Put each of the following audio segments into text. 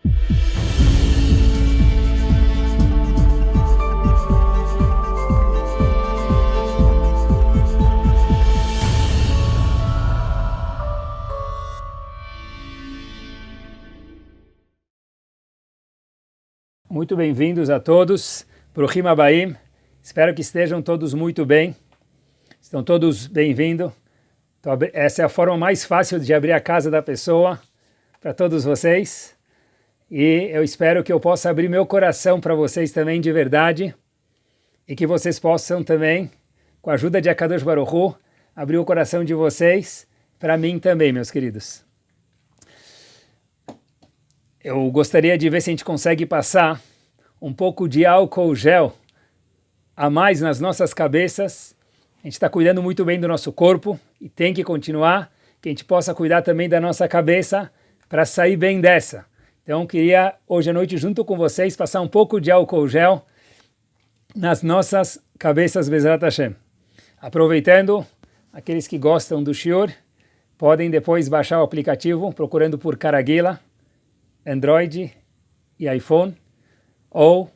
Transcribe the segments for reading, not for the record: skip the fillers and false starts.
Muito bem-vindos a todos, Bruchim Abaim. Espero que estejam todos muito bem. Estão todos bem-vindos. Então, essa é a forma mais fácil de abrir a casa da pessoa para todos vocês. E eu espero que eu possa abrir meu coração para vocês também de verdade e que vocês possam também, com a ajuda de Akadosh Baruch Hu, abrir o coração de vocês para mim também, meus queridos. Eu gostaria de ver se a gente consegue passar um pouco de álcool gel a mais nas nossas cabeças. A gente está cuidando muito bem do nosso corpo e tem que continuar, que a gente possa cuidar também da nossa cabeça para sair bem dessa. Então, queria hoje à noite, junto com vocês, passar um pouco de álcool gel nas nossas cabeças, Bezrat Hashem. Aproveitando, aqueles que gostam do shiur, podem depois baixar o aplicativo, procurando por Caraguila, Android e iPhone, ou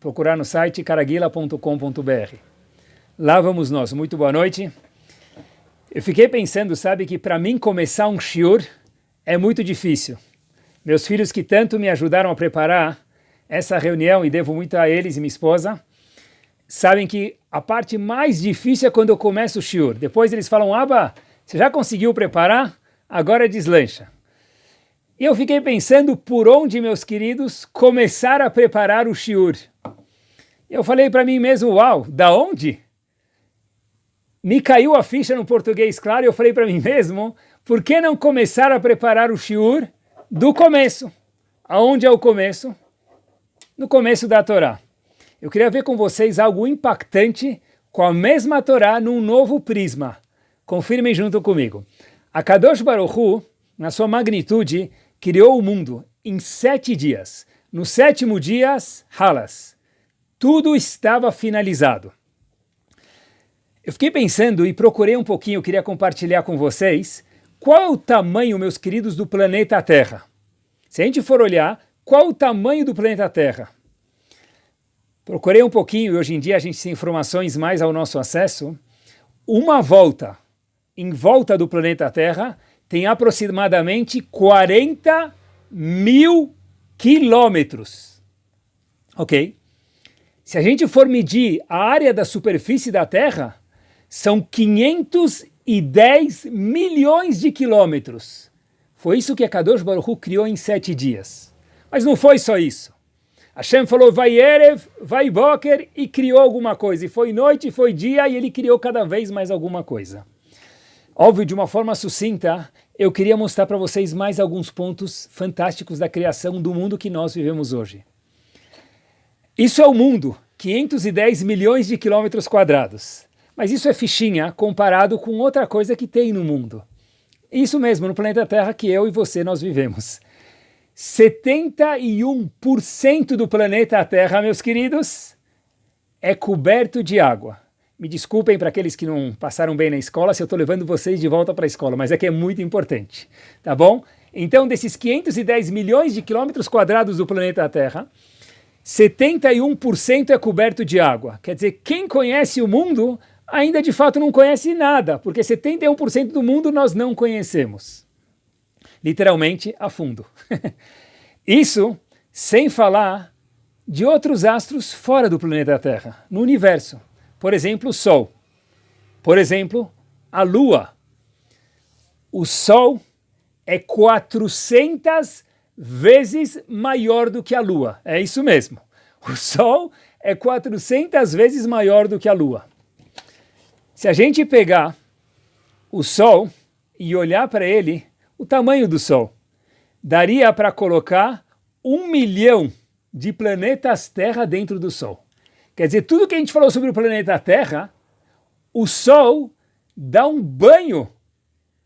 procurar no site caraguila.com.br. Lá vamos nós. Muito boa noite. Eu fiquei pensando, sabe, que para mim começar um shiur é muito difícil. Meus filhos que tanto me ajudaram a preparar essa reunião, e devo muito a eles e minha esposa, sabem que a parte mais difícil é quando eu começo o shiur. Depois eles falam, Abba, você já conseguiu preparar? Agora deslancha. E eu fiquei pensando por onde, meus queridos, começar a preparar o shiur. Eu falei para mim mesmo, uau, da onde? Me caiu a ficha no português, claro, e eu falei para mim mesmo, por que não começar a preparar o shiur do começo? Aonde é o começo? No começo da Torá. Eu queria ver com vocês algo impactante com a mesma Torá num novo prisma. Confirmem junto comigo. Akadosh Baruch Hu, na sua magnitude, criou o mundo em 7 dias. No 7º dia, halas. Tudo estava finalizado. Eu fiquei pensando e procurei um pouquinho, eu queria compartilhar com vocês, qual é o tamanho, meus queridos, do planeta Terra? Se a gente for olhar, qual é o tamanho do planeta Terra? Procurei um pouquinho e hoje em dia a gente tem informações mais ao nosso acesso. Uma volta, em volta do planeta Terra, tem aproximadamente 40 mil quilômetros. Ok? Se a gente for medir a área da superfície da Terra, são 510 milhões de quilômetros. Foi isso que a Kadosh Baruch Hu criou em 7 dias. Mas não foi só isso. Hashem falou, vai Erev, vai Boker, e criou alguma coisa. E foi noite, e foi dia, e ele criou cada vez mais alguma coisa. Óbvio, de uma forma sucinta, eu queria mostrar para vocês mais alguns pontos fantásticos da criação do mundo que nós vivemos hoje. Isso é o mundo, 510 milhões de quilômetros quadrados. Mas isso é fichinha comparado com outra coisa que tem no mundo. Isso mesmo, no planeta Terra que eu e você nós vivemos. 71% do planeta Terra, meus queridos, é coberto de água. Me desculpem para aqueles que não passaram bem na escola se eu estou levando vocês de volta para a escola, mas é que é muito importante, tá bom? Então, desses 510 milhões de quilômetros quadrados do planeta Terra, 71% é coberto de água. Quer dizer, quem conhece o mundo ainda de fato não conhece nada, porque 71% do mundo nós não conhecemos. Literalmente a fundo. Isso sem falar de outros astros fora do planeta Terra, no universo. Por exemplo, o Sol. Por exemplo, a Lua. O Sol é 400 vezes maior do que a Lua. É isso mesmo. O Sol é 400 vezes maior do que a Lua. Se a gente pegar o Sol e olhar para ele, o tamanho do Sol, daria para colocar 1 milhão de planetas Terra dentro do Sol. Quer dizer, tudo que a gente falou sobre o planeta Terra, o Sol dá um banho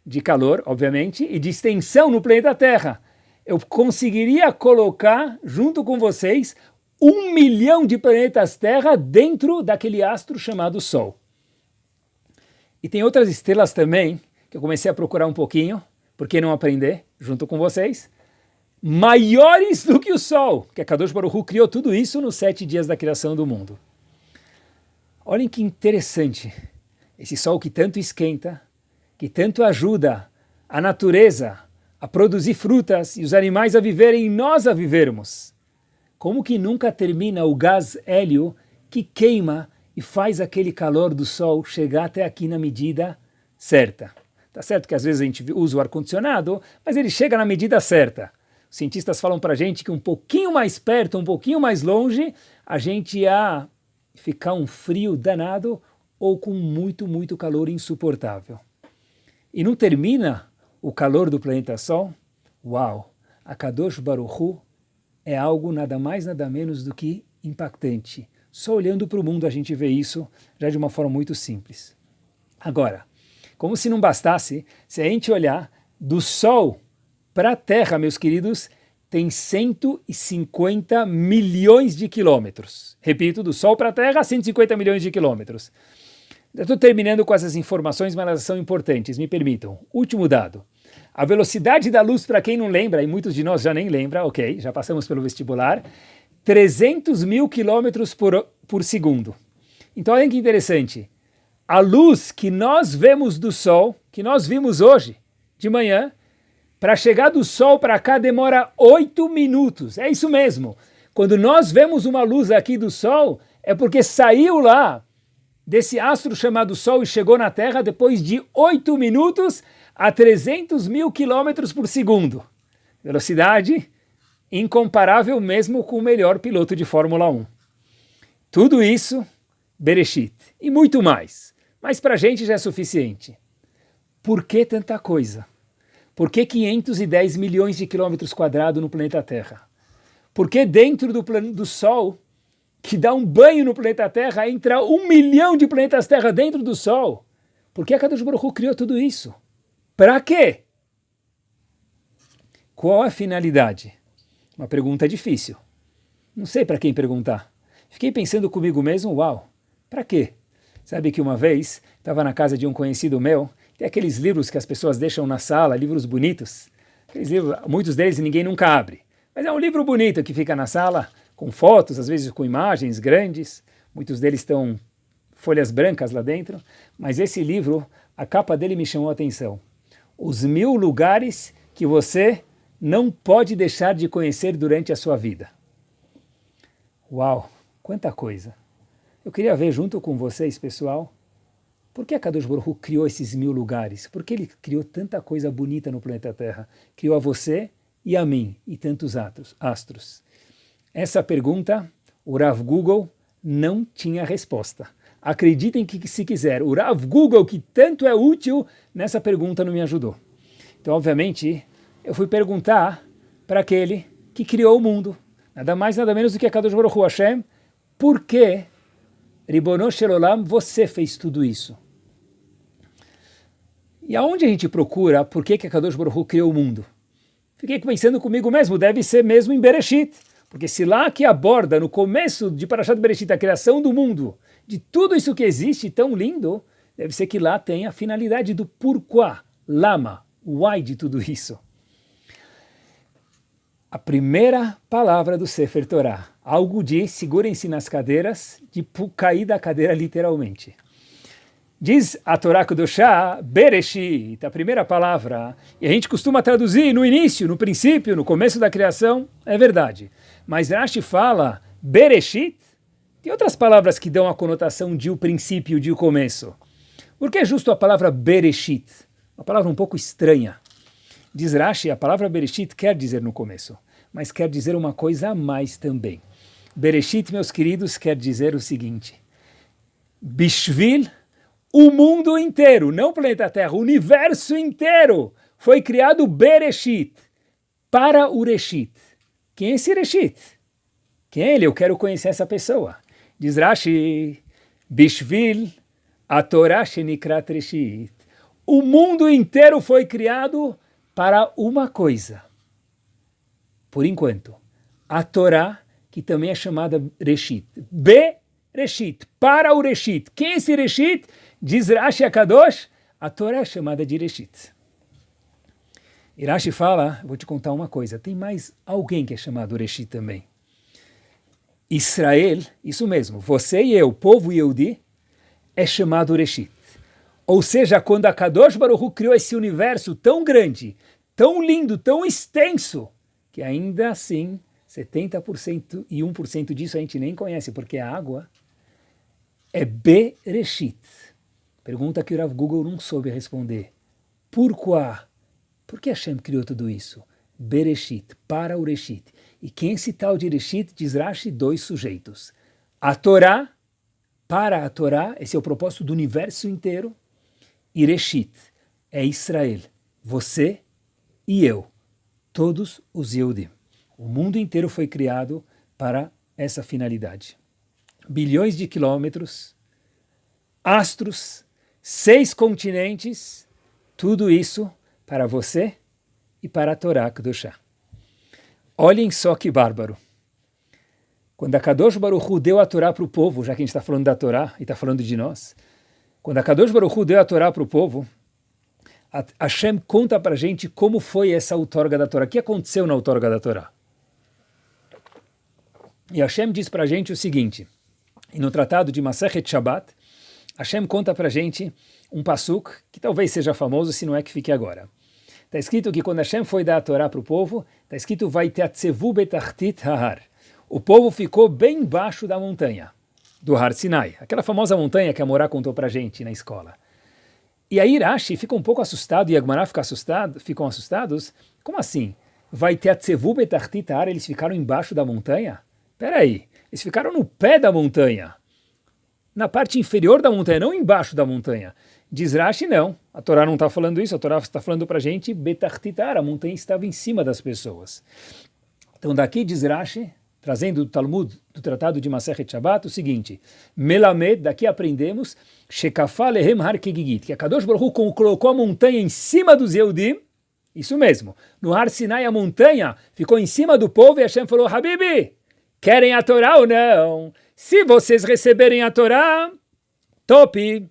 de calor, obviamente, e de extensão no planeta Terra. Eu conseguiria colocar, junto com vocês, 1 milhão de planetas Terra dentro daquele astro chamado Sol. E tem outras estrelas também, que eu comecei a procurar um pouquinho, por que não aprender, junto com vocês. maiores do que o Sol, que a Kadosh Baruch Hu criou tudo isso nos 7 dias da criação do mundo. Olhem que interessante, esse Sol que tanto esquenta, que tanto ajuda a natureza a produzir frutas e os animais a viverem e nós a vivermos. Como que nunca termina o gás hélio que queima e faz aquele calor do Sol chegar até aqui na medida certa? Tá certo que às vezes a gente usa o ar-condicionado, mas ele chega na medida certa. Os cientistas falam para a gente que um pouquinho mais perto, um pouquinho mais longe, a gente ia ficar um frio danado ou com muito, muito calor insuportável. E não termina o calor do planeta Sol? Uau! A Kadosh Baruch Hu é algo nada mais, nada menos do que impactante. Só olhando para o mundo a gente vê isso já de uma forma muito simples. Agora, como se não bastasse, se a gente olhar do Sol para a Terra, meus queridos, tem 150 milhões de quilômetros. Repito, do Sol para a Terra, 150 milhões de quilômetros. Eu estou terminando com essas informações, mas elas são importantes, me permitam. Último dado. A velocidade da luz, para quem não lembra, e muitos de nós já nem lembram, ok, já passamos pelo vestibular, 300 mil quilômetros por segundo. Então, olha que interessante. A luz que nós vemos do Sol, que nós vimos hoje, de manhã, para chegar do Sol para cá demora 8 minutos. É isso mesmo. Quando nós vemos uma luz aqui do Sol, é porque saiu lá desse astro chamado Sol e chegou na Terra depois de 8 minutos a 300 mil quilômetros por segundo. Velocidade incomparável mesmo com o melhor piloto de Fórmula 1. Tudo isso, Bereshit. E muito mais. Mas para a gente já é suficiente. Por que tanta coisa? Por que 510 milhões de quilômetros quadrados no planeta Terra? Por que dentro do Sol, que dá um banho no planeta Terra, entra 1 milhão de planetas Terra dentro do Sol? Por que a Kadosh Baruch Hu criou tudo isso? Para quê? Qual a finalidade? Uma pergunta difícil. Não sei para quem perguntar. Fiquei pensando comigo mesmo, uau, para quê? Sabe que uma vez estava na casa de um conhecido meu, tem aqueles livros que as pessoas deixam na sala, livros bonitos. Aqueles livros, muitos deles ninguém nunca abre. Mas é um livro bonito que fica na sala, com fotos, às vezes com imagens grandes. Muitos deles estão folhas brancas lá dentro. Mas esse livro, a capa dele me chamou a atenção. Os 1000 lugares que você não pode deixar de conhecer durante a sua vida. Uau, quanta coisa! Eu queria ver junto com vocês, pessoal, por que a Kadosh Baruch Hu criou esses 1000 lugares? Por que ele criou tanta coisa bonita no planeta Terra? Criou a você e a mim e tantos astros. Essa pergunta, o Rav Google não tinha resposta. Acreditem que se quiser, o Rav Google, que tanto é útil, nessa pergunta não me ajudou. Então, obviamente, eu fui perguntar para aquele que criou o mundo, nada mais, nada menos do que a Kadosh Baruch Hu Hashem, por que, Ribono Shel Olam, você fez tudo isso? E aonde a gente procura por que a Kadosh Baruch Hu criou o mundo? Fiquei pensando comigo mesmo, deve ser mesmo em Bereshit, porque se lá que aborda, no começo de Parashat Bereshit, a criação do mundo, de tudo isso que existe tão lindo, deve ser que lá tem a finalidade do porquê, lama, why de tudo isso. A primeira palavra do Sefer Torah, algo de segurem-se nas cadeiras, de cair da cadeira literalmente. Diz a Torá Kedoshá, Bereshit, a primeira palavra, e a gente costuma traduzir no início, no princípio, no começo da criação, é verdade. Mas Rashi fala Bereshit, tem outras palavras que dão a conotação de o princípio, de o começo. Por que é justo a palavra Bereshit? Uma palavra um pouco estranha. Diz Rashi, a palavra Bereshit quer dizer no começo, mas quer dizer uma coisa a mais também. Bereshit, meus queridos, quer dizer o seguinte, Bishvil, o mundo inteiro, não o planeta Terra, o universo inteiro foi criado Bereshit, para o Reshit. Quem é esse Reshit? Quem é ele? Eu quero conhecer essa pessoa. Diz Rashi, Bishvil, a Torá shenikrat Reshit. O mundo inteiro foi criado para uma coisa. Por enquanto, a Torá, que também é chamada Reshit. Bereshit, para o Reshit. Quem é esse Reshit? Diz Rashi Akadosh, a Torá é chamada de Reshit. E Rashi fala, vou te contar uma coisa, tem mais alguém que é chamado Reshit também. Israel, isso mesmo, você e eu, povo Yehudi, é chamado Reshit. Ou seja, quando a Kadosh Baruch Hu criou esse universo tão grande, tão lindo, tão extenso, que ainda assim 70% e 1% disso a gente nem conhece, porque a água é Bereshit. Pergunta que o Rav Google não soube responder. Pourquoi? Por que Hashem criou tudo isso? Bereshit, para o Reshit. E quem é esse tal de Reshit? Diz Rashi, 2 sujeitos. A Torá, para a Torá, esse é o propósito do universo inteiro. E Reshit, é Israel, você e eu, todos os Yehudim. O mundo inteiro foi criado para essa finalidade. Bilhões de quilômetros, astros, 6 continentes, tudo isso para você e para a Torá Kedoshá. Olhem só que bárbaro. Quando a Kadosh Baruch Hu deu a Torá para o povo, já que a gente está falando da Torá e está falando de nós, quando a Kadosh Baruch Hu deu a Torá para o povo, Hashem conta para a gente como foi essa outorga da Torá, o que aconteceu na outorga da Torá. E Hashem diz para a gente o seguinte, e no tratado de Masechet Shabbat, Hashem conta para a gente um pasuk, que talvez seja famoso, se não é que fique agora. Está escrito que quando Hashem foi dar a Torá para o povo, está escrito, vai teatzevu betachtit hahar. O povo ficou bem embaixo da montanha, do Har Sinai, aquela famosa montanha que a Morá contou para a gente na escola. E aí Rashi fica um pouco assustado, e a Gemara ficam assustados. Como assim? Vai teatzevu betachtit hahar, eles ficaram embaixo da montanha? Peraí, eles ficaram no pé da montanha, na parte inferior da montanha, não embaixo da montanha. Diz Rashi, não, a Torá não está falando isso, a Torá está falando para a gente, betachtitar, a montanha estava em cima das pessoas. Então daqui diz Rashi, trazendo do Talmud, do Tratado de Masechet Shabbat, o seguinte, Melamed, daqui aprendemos, Shekafá lehem har kegigit, que a Kadosh Baruch Hu colocou a montanha em cima dos Yehudim, isso mesmo, no Har Sinai a montanha ficou em cima do povo e Hashem falou, Habibi, querem a Torá ou não? Se vocês receberem a Torá, top,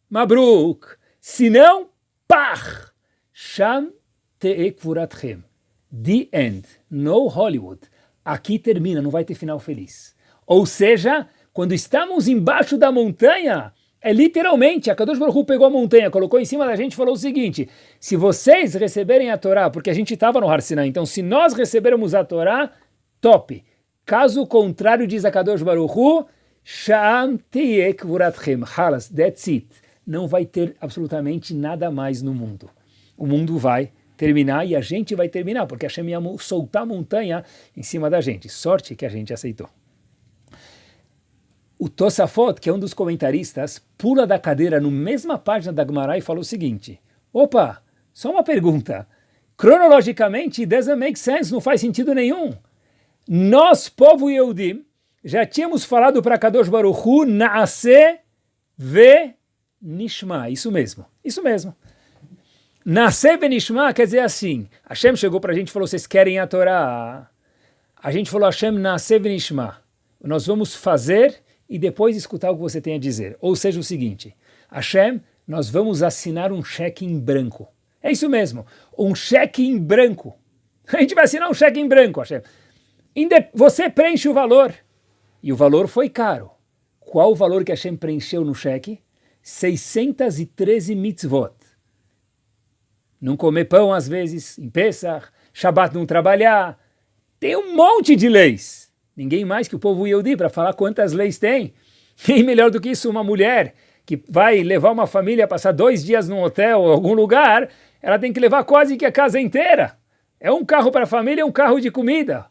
mabruk. Se não, pach. Sham te'ekvuratchem. The end. No Hollywood. Aqui termina, não vai ter final feliz. Ou seja, quando estamos embaixo da montanha, é literalmente, a Kadosh Baruch Hu pegou a montanha, colocou em cima da gente e falou o seguinte, se vocês receberem a Torá, porque a gente estava no Har Sinai, então se nós recebermos a Torá, top. Caso contrário, diz a Kadosh Baruch Hu, Sha'am teyek vuratchem, halas, that's it. Não vai ter absolutamente nada mais no mundo. O mundo vai terminar e a gente vai terminar, porque Hashem ia soltar a montanha em cima da gente. Sorte que a gente aceitou. O Tosafot, que é um dos comentaristas, pula da cadeira na mesma página da Gemara e fala o seguinte, opa, só uma pergunta. Cronologicamente, doesn't make sense, não faz sentido nenhum. Nós, povo Yehudim, já tínhamos falado para Kadosh Baruch Hu, Naaseh ve Nishma, isso mesmo. Naaseh ve Nishma quer dizer assim, Hashem chegou para a gente e falou, vocês querem a Torá? A gente falou, Hashem, Naaseh ve Nishma, nós vamos fazer e depois escutar o que você tem a dizer. Ou seja, o seguinte, Hashem, nós vamos assinar um cheque em branco. É isso mesmo, um cheque em branco. A gente vai assinar um cheque em branco, Hashem. Você preenche o valor. E o valor foi caro. Qual o valor que Hashem preencheu no cheque? 613 mitzvot. Não comer pão às vezes, em Pesach, Shabbat não trabalhar. Tem um monte de leis. Ninguém mais que o povo Yehudi para falar quantas leis tem. E melhor do que isso, uma mulher que vai levar uma família a passar 2 dias num hotel ou algum lugar, ela tem que levar quase que a casa inteira. É um carro para a família e um carro de comida.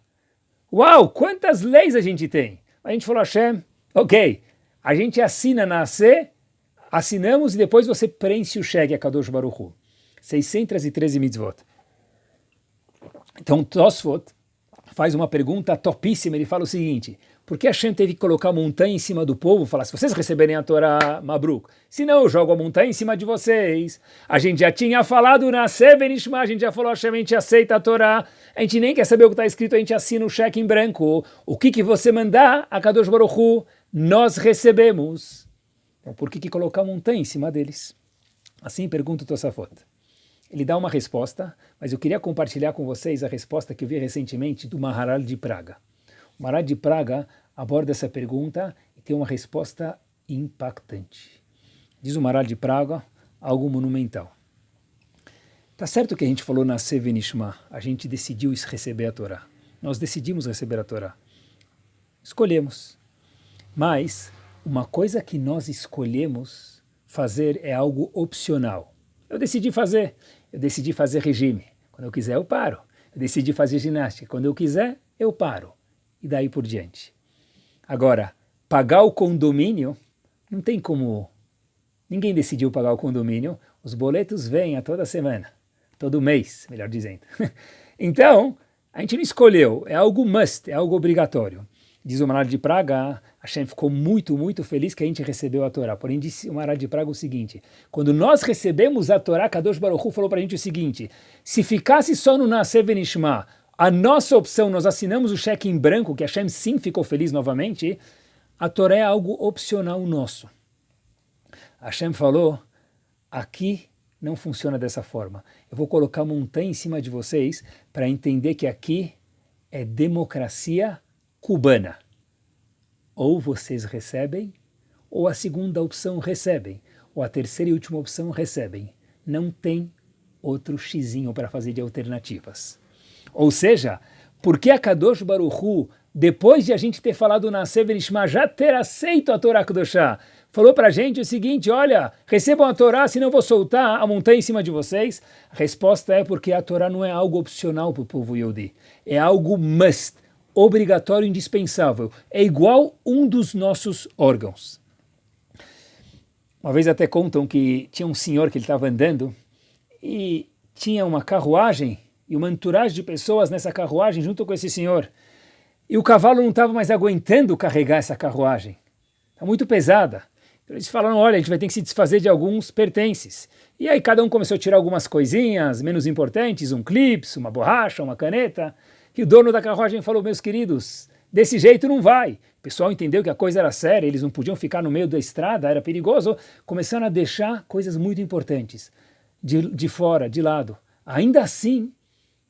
Uau, quantas leis a gente tem? A gente falou, Hashem, ok, a gente assina na AC, assinamos e depois você preenche o cheque a Kadosh Baruch Hu. 613 mitzvot. Então Tosfot faz uma pergunta topíssima, ele fala o seguinte, por que Hashem teve que colocar a montanha em cima do povo e falar, se vocês receberem a Torá, mabruk, se não eu jogo a montanha em cima de vocês. A gente já tinha falado na Sevenishma, a gente já falou, Hashem, a gente aceita a Torá, a gente nem quer saber o que está escrito, a gente assina o cheque em branco. O que você mandar, a Kadosh Baruch Hu, nós recebemos. Então por que colocar a montanha em cima deles? Assim pergunta o Tosafot. ele dá uma resposta, mas eu queria compartilhar com vocês a resposta que eu vi recentemente do Maharal de Praga. O Maharal de Praga aborda essa pergunta e tem uma resposta impactante. Diz o Maharal de Praga algo monumental. Tá certo que a gente falou na Sevenishma, a gente decidiu receber a Torá. Nós decidimos receber a Torá. Escolhemos. Mas uma coisa que nós escolhemos fazer é algo opcional. Eu decidi fazer regime. Quando eu quiser, eu paro. Eu decidi fazer ginástica. Quando eu quiser, eu paro. E daí por diante. Agora, pagar o condomínio, não tem como. Ninguém decidiu pagar o condomínio. Os boletos vêm a toda semana. Todo mês, melhor dizendo. Então, a gente não escolheu. É algo must, é algo obrigatório. Diz o Maharal de Praga, Hashem ficou muito, muito feliz que a gente recebeu a Torá. Porém, disse o Maharal de Praga o seguinte, quando nós recebemos a Torá, Kadosh Baruch Hu falou para a gente o seguinte, se ficasse só no Naaseh Venishma, a nossa opção, nós assinamos o cheque em branco, que Hashem sim ficou feliz novamente, a Torá é algo opcional nosso. Hashem falou, aqui não funciona dessa forma. Eu vou colocar montanha em cima de vocês para entender que aqui é democracia cubana. Ou vocês recebem, ou a segunda opção recebem, ou a terceira e última opção recebem. Não tem outro xizinho para fazer de alternativas. Ou seja, por que a Kadosh Baruch Hu, depois de a gente ter falado na Sevenishma, já ter aceito a Torá Kedoshá, falou para a gente o seguinte, olha, recebam a Torá, senão eu vou soltar a montanha em cima de vocês? A resposta é porque a Torá não é algo opcional para o povo Yehudi, é algo must, obrigatório, indispensável. É igual um dos nossos órgãos. Uma vez até contam que tinha um senhor que ele estava andando e tinha uma carruagem e uma entourage de pessoas nessa carruagem junto com esse senhor. E o cavalo não estava mais aguentando carregar essa carruagem. Está muito pesada. Então eles falaram, olha, a gente vai ter que se desfazer de alguns pertences. E aí cada um começou a tirar algumas coisinhas menos importantes, um clips, uma borracha, uma caneta. E o dono da carruagem falou, meus queridos, desse jeito não vai. O pessoal entendeu que a coisa era séria, eles não podiam ficar no meio da estrada, era perigoso. Começaram a deixar coisas muito importantes de fora, de lado. Ainda assim,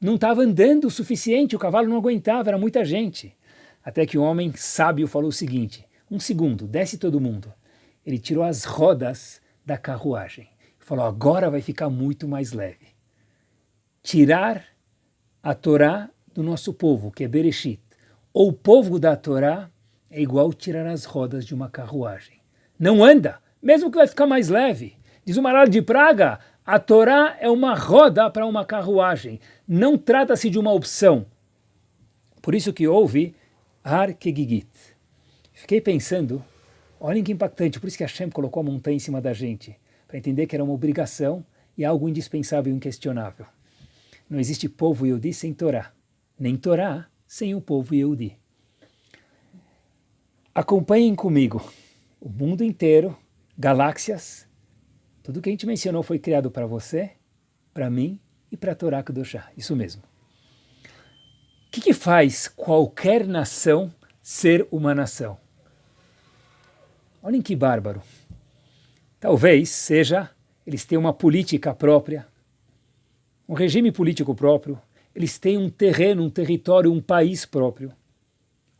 não estava andando o suficiente, o cavalo não aguentava, era muita gente. Até que um homem sábio falou o seguinte, um segundo, desce todo mundo. Ele tirou as rodas da carruagem e falou, agora vai ficar muito mais leve. Tirar a Torá do nosso povo, que é Bereshit, ou o povo da Torá, é igual tirar as rodas de uma carruagem. Não anda, mesmo que vai ficar mais leve. Diz o Maharal de Praga, a Torá é uma roda para uma carruagem. Não trata-se de uma opção. Por isso que houve Har Kegigit. Fiquei pensando, olhem que impactante, por isso que Hashem colocou a montanha em cima da gente, para entender que era uma obrigação e algo indispensável e inquestionável. Não existe povo Yehudi sem Torá, nem Torá sem o povo Yehudi. Acompanhem comigo o mundo inteiro, galáxias, tudo que a gente mencionou foi criado para você, para mim e para a Torá Kedoshá, isso mesmo. O que faz qualquer nação ser uma nação? Olhem que bárbaro. Talvez seja, eles têm uma política própria, um regime político próprio, eles têm um terreno, um território, um país próprio,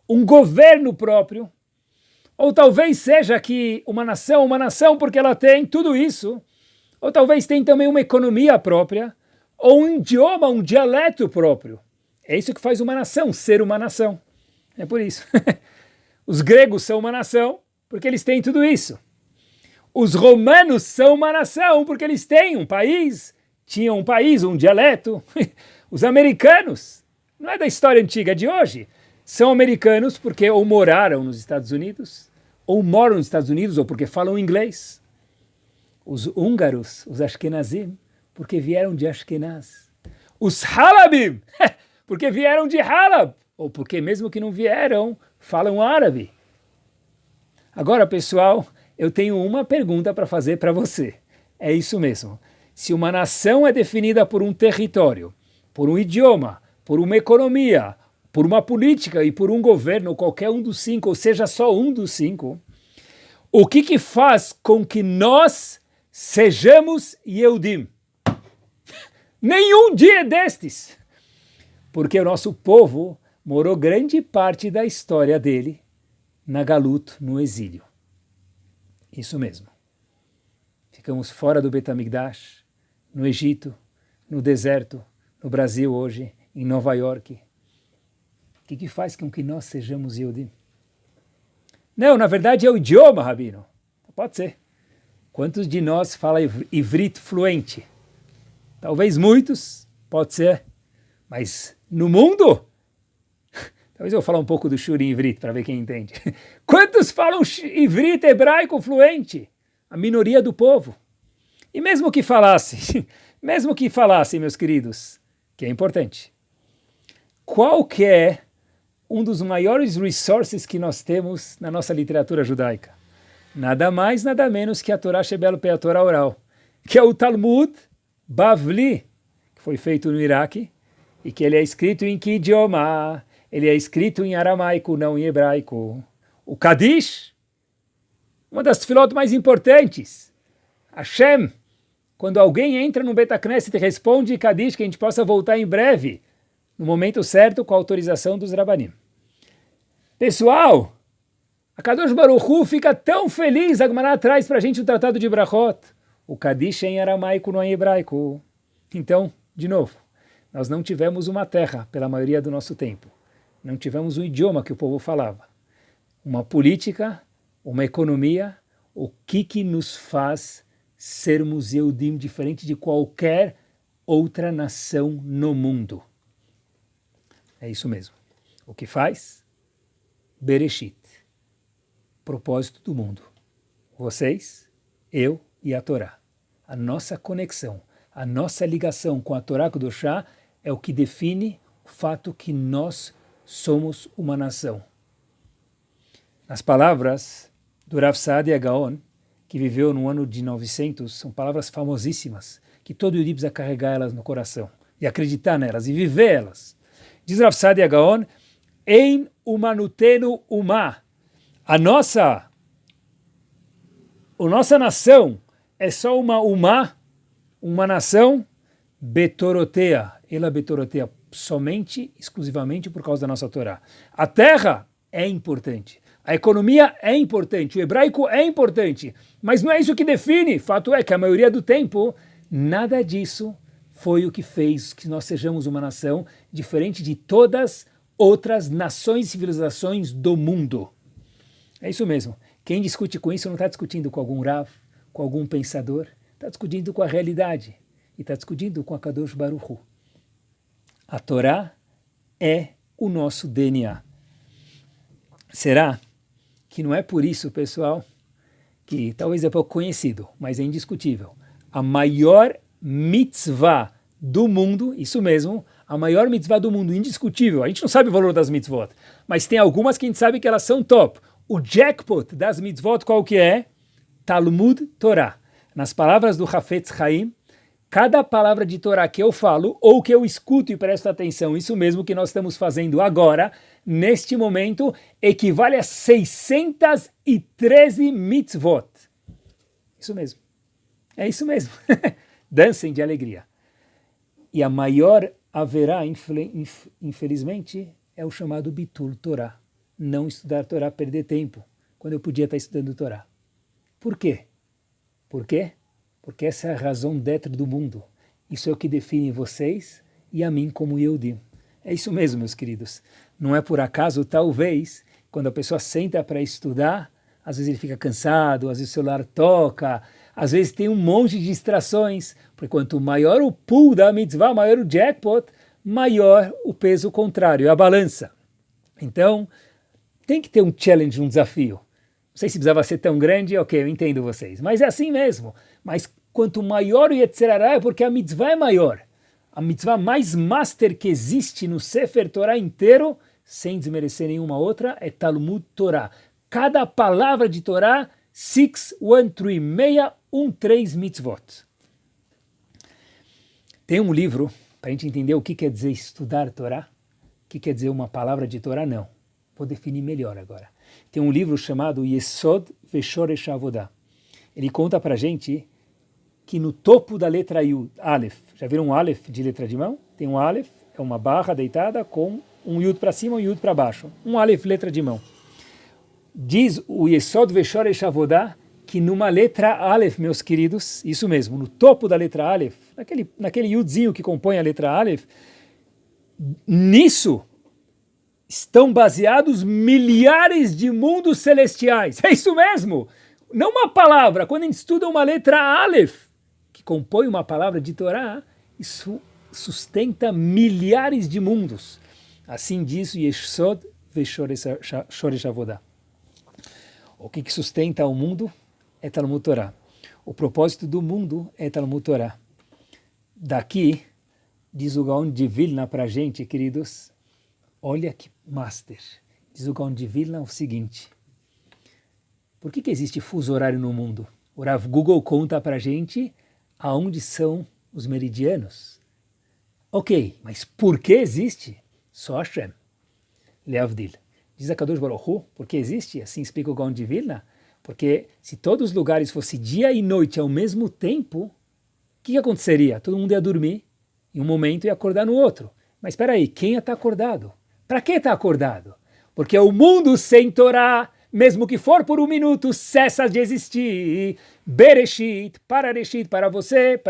um governo próprio, ou talvez seja que uma nação porque ela tem tudo isso, ou talvez tem também uma economia própria, ou um idioma, um dialeto próprio. É isso que faz uma nação, ser uma nação. É por isso. Os gregos são uma nação porque eles têm tudo isso. Os romanos são uma nação porque eles têm um país, tinham um país, um dialeto. Os americanos, não é da história antiga, é de hoje, são americanos porque ou moraram nos Estados Unidos, ou moram nos Estados Unidos, ou porque falam inglês. Os húngaros, os Ashkenazim, porque vieram de Ashkenaz. Os Halabim, porque vieram de Halab, ou porque mesmo que não vieram, falam árabe. Agora, pessoal, eu tenho uma pergunta para fazer para você. É isso mesmo. Se uma nação é definida por um território, por um idioma, por uma economia, por uma política e por um governo, qualquer um dos cinco, ou seja, só um dos cinco, o que faz com que nós sejamos Yehudim? Nenhum dia destes! Porque o nosso povo morou grande parte da história dele na Galut, no exílio. Isso mesmo. Ficamos fora do Bet HaMikdash, no Egito, no deserto, no Brasil hoje, em Nova York. O que faz com que nós sejamos Yehudim? Não, na verdade é o idioma, Rabino. Pode ser. Quantos de nós falam ivrit fluente? Talvez muitos, pode ser. Mas no mundo? Talvez eu vou falar um pouco do shur em ivrit para ver quem entende. Quantos falam ivrit hebraico fluente? A minoria do povo. E mesmo que falasse, meus queridos, que é importante, qual que é um dos maiores resources que nós temos na nossa literatura judaica? Nada mais, nada menos que a Torá Shebel Peh, a Torá oral, que é o Talmud Bavli, que foi feito no Iraque, e que ele é escrito em que idioma? Ele é escrito em aramaico, não em hebraico. O Kadish, uma das tefilot mais importantes. Hashem, quando alguém entra no Bet HaKnesset e responde Kadish, que a gente possa voltar em breve, no momento certo, com a autorização dos Rabanim. Pessoal, a Kadosh Baruch Hu fica tão feliz, a Gemara traz para a gente o Tratado de Brachot. O Kadish é em aramaico, não é em hebraico. Então, de novo, nós não tivemos uma terra pela maioria do nosso tempo. Não tivemos um idioma que o povo falava. Uma política, uma economia, o que nos faz sermos Yehudim diferente de qualquer outra nação no mundo? É isso mesmo. O que faz? Bereshit. Propósito do mundo. Vocês, eu e a Torá. A nossa conexão, a nossa ligação com a Torá Kedoshá é o que define o fato que nós somos uma nação. As palavras do Rav Saadia Gaon, que viveu no ano de 900, são palavras famosíssimas, que todo Yudi precisa carregar elas no coração, e acreditar nelas, e viver elas. Diz Rav Saadia Gaon, Ein umanutenu umá. A nossa nação é só uma nação betorotea. Ela betorotea somente, exclusivamente por causa da nossa Torá. A terra é importante. A economia é importante. O hebraico é importante. Mas não é isso que define. Fato é que a maioria do tempo, nada disso foi o que fez que nós sejamos uma nação diferente de todas outras nações e civilizações do mundo. É isso mesmo. Quem discute com isso não está discutindo com algum Rav, com algum pensador, está discutindo com a realidade e está discutindo com a Kadosh Baruch Hu. A Torá é o nosso DNA. Será que não é por isso, pessoal, que talvez é pouco conhecido, mas é indiscutível, a maior mitzvah do mundo, isso mesmo, a maior mitzvah do mundo, indiscutível. A gente não sabe o valor das mitzvot, mas tem algumas que a gente sabe que elas são top. O jackpot das mitzvot qual que é? Talmud Torá. Nas palavras do Hafetz Haim, cada palavra de Torá que eu falo ou que eu escuto e presto atenção, isso mesmo que nós estamos fazendo agora, neste momento, equivale a 613 mitzvot. Isso mesmo. É isso mesmo. Dancem de alegria. E a maior haverá, infelizmente, é o chamado Bitul Torá. Não estudar Torá, perder tempo, quando eu podia estar estudando Torá. Por quê? Por quê? Porque essa é a razão d'être do mundo. Isso é o que define vocês e a mim como Yehudim. É isso mesmo, meus queridos. Não é por acaso, talvez, quando a pessoa senta para estudar, às vezes ele fica cansado, às vezes o celular toca, às vezes tem um monte de distrações, porque quanto maior o pool da mitzvah, maior o jackpot, maior o peso contrário, a balança. Então, tem que ter um challenge, um desafio. Não sei se precisava ser tão grande, ok, eu entendo vocês, mas é assim mesmo. Mas quanto maior o Yetzirará é porque a mitzvah é maior. A mitzvah mais master que existe no Sefer Torah inteiro, sem desmerecer nenhuma outra, é Talmud Torah. Cada palavra de Torah, 613 mitzvot. Tem um livro, para a gente entender o que quer dizer estudar Torah, o que quer dizer uma palavra de Torah, não. Vou definir melhor agora. Tem um livro chamado Yesod Veshoresh Avodah. Ele conta para a gente que no topo da letra Yud, Aleph, já viram um Aleph de letra de mão? Tem um Aleph, é uma barra deitada com um Yud para cima e um Yud para baixo. Um Aleph, letra de mão. Diz o Yesod Veshoresh Avodah que numa letra Aleph, meus queridos, isso mesmo, no topo da letra Aleph, naquele Yudzinho que compõe a letra Aleph, nisso estão baseados milhares de mundos celestiais. É isso mesmo! Não uma palavra. Quando a gente estuda uma letra Aleph, que compõe uma palavra de Torá, isso sustenta milhares de mundos. Assim diz o Yesod Veshoresh Avodah. O que sustenta o mundo é Talmud Torá. O propósito do mundo é Talmud Torá. Daqui, diz o Gaon de Vilna para a gente, queridos, olha que master. Diz o Gaon de Vilna o seguinte: por que existe fuso horário no mundo? O Rav Google conta para a gente aonde são os meridianos. Ok, mas por que existe? Só Hashem. Leavdil. Diz a Kadosh Baruch Hu, por que existe? Assim explica o Gaon de Vilna. Porque se todos os lugares fossem dia e noite ao mesmo tempo, o que aconteceria? Todo mundo ia dormir em um momento e acordar no outro. Mas espera aí, quem está acordado? Para que está acordado? Porque o mundo sem Torá, mesmo que for por um minuto, cessa de existir. Bereshit, Parareshit, para você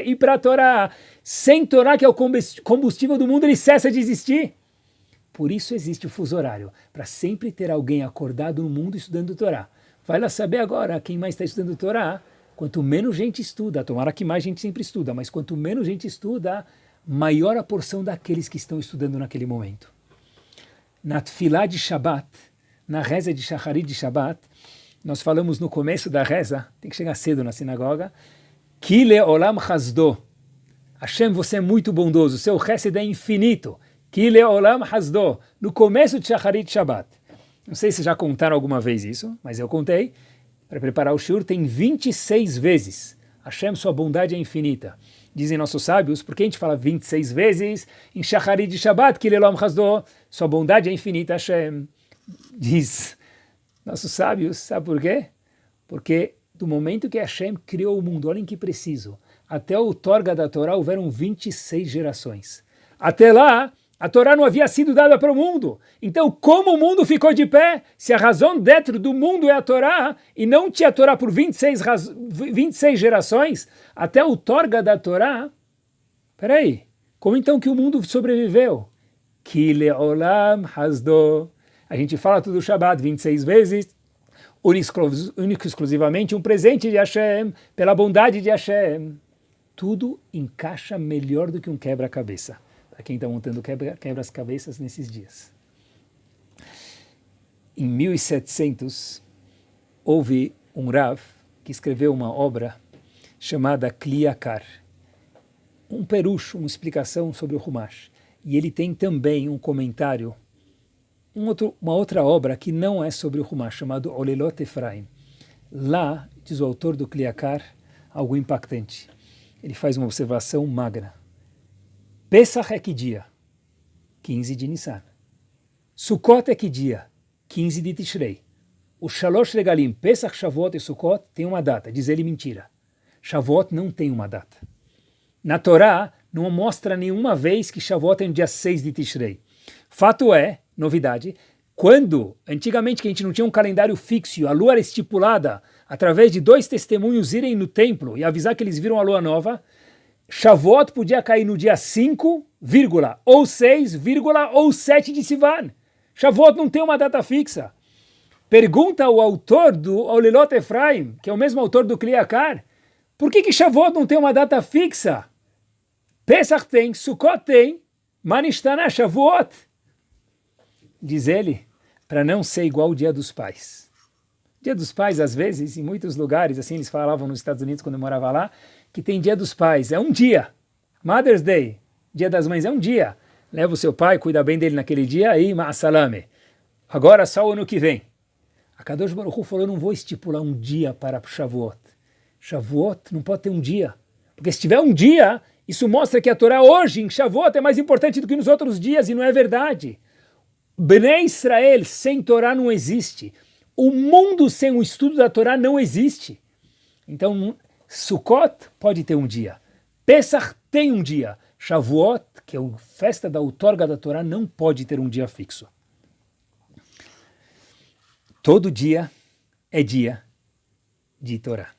e para a Torá. Sem Torá, que é o combustível do mundo, ele cessa de existir. Por isso existe o fuso horário, para sempre ter alguém acordado no mundo estudando Torá. Vai lá saber agora quem mais está estudando Torá. Quanto menos gente estuda, tomara que mais gente sempre estuda, mas quanto menos gente estuda, maior a porção daqueles que estão estudando naquele momento. Na Tfilá de Shabbat, na reza de Shacharit de Shabbat, nós falamos no começo da reza, tem que chegar cedo na sinagoga, Ki le'olam chasdo. Hashem, você é muito bondoso, seu chesed é infinito. Ki le'olam chasdo. No começo de Shacharit de Shabbat. Não sei se já contaram alguma vez isso, mas eu contei. Para preparar o shiur tem 26 vezes. Hashem, sua bondade é infinita. Dizem nossos sábios, por que a gente fala 26 vezes em Shacharit de Shabbat, Ki le'olam chasdo, sua bondade é infinita, Hashem. Diz nossos sábios, sabe por quê? Porque do momento que Hashem criou o mundo, olhem que preciso, até o Torga da Torá houveram 26 gerações. Até lá, a Torá não havia sido dada para o mundo. Então, como o mundo ficou de pé? Se a razão dentro do mundo é a Torá, e não tinha a Torá por 26 gerações, até o Torga da Torá, peraí, como então que o mundo sobreviveu? Ki le'olam hasdo. A gente fala tudo Shabbat 26 vezes, único e exclusivamente um presente de Hashem, pela bondade de Hashem. Tudo encaixa melhor do que um quebra-cabeça. Para quem está montando quebra-cabeças nesses dias. Em 1700, houve um Rav que escreveu uma obra chamada Kli Yakar. Um perucho, uma explicação sobre o Humash. E ele tem também um comentário, uma outra obra que não é sobre o Humash, chamado Olelot Efraim. Lá, diz o autor do Kli Yakar, algo impactante. Ele faz uma observação magra. Pesach é que dia? 15 de Nissan. Sukkot é que dia? 15 de Tishrei. O Shalosh Regalim, Pesach, Shavuot e Sukkot tem uma data. Diz ele mentira. Shavuot não tem uma data. Na Torá, não mostra nenhuma vez que Shavuot é no dia 6 de Tishrei. Fato é, novidade, quando, antigamente que a gente não tinha um calendário fixo, a lua era estipulada através de 2 testemunhos irem no templo e avisar que eles viram a lua nova, Shavuot podia cair no dia 5, ou 6, ou 7 de Sivan. Shavuot não tem uma data fixa. Pergunta ao autor do Olelot Efraim, que é o mesmo autor do Kli Yakar, por que Shavuot não tem uma data fixa? Pesach tem, Sukkot tem, Manishtana Shavuot. Diz ele, para não ser igual o Dia dos Pais. Dia dos Pais, às vezes, em muitos lugares, assim eles falavam nos Estados Unidos quando eu morava lá, que tem Dia dos Pais, é um dia. Mother's Day, Dia das Mães, é um dia. Leva o seu pai, cuida bem dele naquele dia, aí, ma'asalame. Agora só o ano que vem. A Kadosh Baruch Hu falou, eu não vou estipular um dia para Shavuot. Shavuot não pode ter um dia. Porque se tiver um dia, isso mostra que a Torá hoje, em Shavuot, é mais importante do que nos outros dias, e não é verdade. Bnei Israel sem Torá não existe. O mundo sem o estudo da Torá não existe. Então, Sukkot pode ter um dia. Pesach tem um dia. Shavuot, que é a festa da outorga da Torá, não pode ter um dia fixo. Todo dia é dia de Torá.